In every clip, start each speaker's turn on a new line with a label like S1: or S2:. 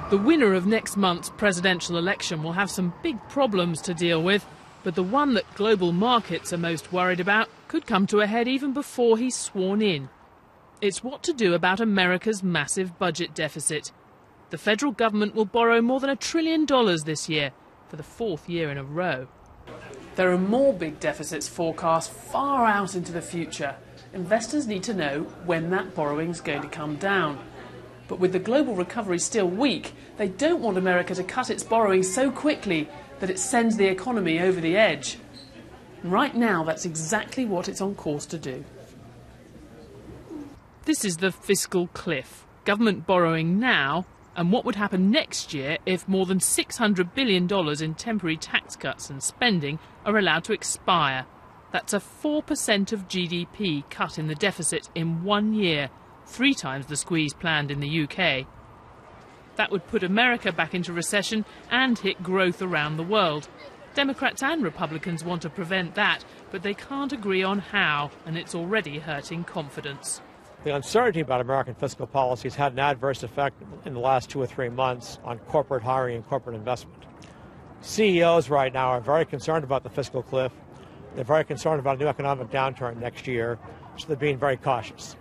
S1: The winner of next month's presidential election will have some big problems to deal with, but the one that global markets are most worried about could come to a head even before he's sworn in. It's what to do about America's massive budget deficit. The federal government will borrow more than $1 trillion this year, for the fourth year in a row. There are more big deficits forecast far out into the future. Investors need to know when that borrowing's going to come down. But with the global recovery still weak, they don't want America to cut its borrowing so quickly that it sends the economy over the edge. Right now, that's exactly what it's on course to do. This is the fiscal cliff. Government borrowing now, and what would happen next year if more than $600 billion in temporary tax cuts and spending are allowed to expire. That's a 4% of GDP cut in the deficit in 1 year, 3 times the squeeze planned in the UK. That would put America back into recession and hit growth around the world. Democrats and Republicans want to prevent that, but they can't agree on how, and it's already hurting confidence.
S2: The uncertainty about American fiscal policy has had an adverse effect in the last 2 or 3 months on corporate hiring and corporate investment. CEOs right now are very concerned about the fiscal cliff. They're very concerned about a new economic downturn next year, so they're being very cautious.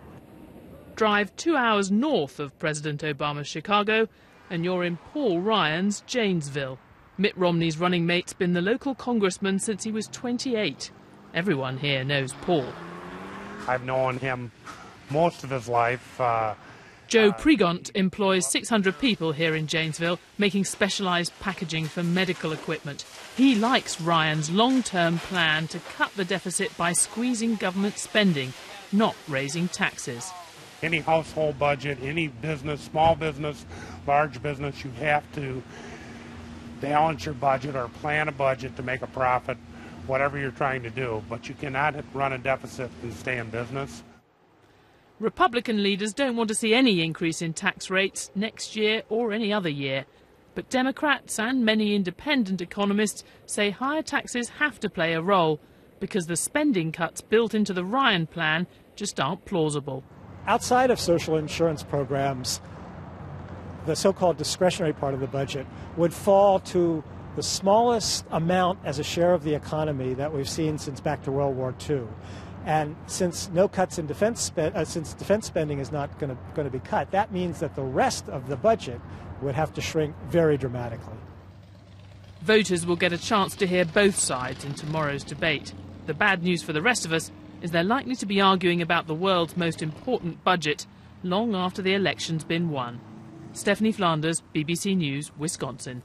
S1: Drive 2 hours north of President Obama's Chicago, and you're in Paul Ryan's Janesville. Mitt Romney's running mate's been the local congressman since he was 28. Everyone here knows Paul.
S3: I've known him most of his life.
S1: Joe Pregont employs 600 people here in Janesville, making specialised packaging for medical equipment. He likes Ryan's long-term plan to cut the deficit by squeezing government spending, not raising taxes.
S3: Any household budget, any business, small business, large business, you have to balance your budget or plan a budget to make a profit, whatever you're trying to do. But you cannot run a deficit and stay in business.
S1: Republican leaders don't want to see any increase in tax rates next year or any other year. But Democrats and many independent economists say higher taxes have to play a role because the spending cuts built into the Ryan plan just aren't plausible.
S4: Outside of social insurance programs, the so-called discretionary part of the budget would fall to the smallest amount as a share of the economy that we've seen since back to World War II. And since no cuts in defense spending is not going to be cut, that means that the rest of the budget would have to shrink very dramatically.
S1: Voters will get a chance to hear both sides in tomorrow's debate. The bad news for the rest of us is they're likely to be arguing about the world's most important budget long after the election's been won. Stephanie Flanders, BBC News, Wisconsin.